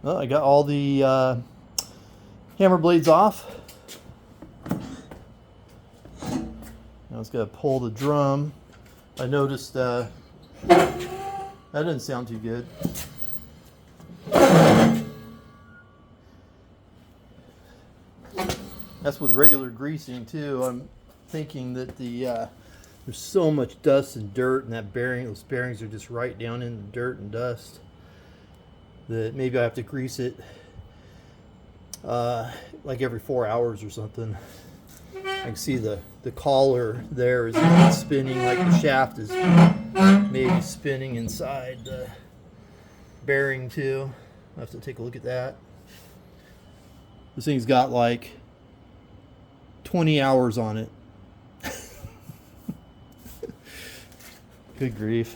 Well, I got all the hammer blades off. Now it's got to pull the drum. I noticed that didn't sound too good. That's with regular greasing too. I'm thinking that there's so much dust and dirt, and those bearings are just right down in the dirt and dust, that maybe I have to grease it like every 4 hours or something. I can see the collar there is spinning, like the shaft is maybe spinning inside the bearing too. I have to take a look at that. This thing's got like 20 hours on it. Good grief.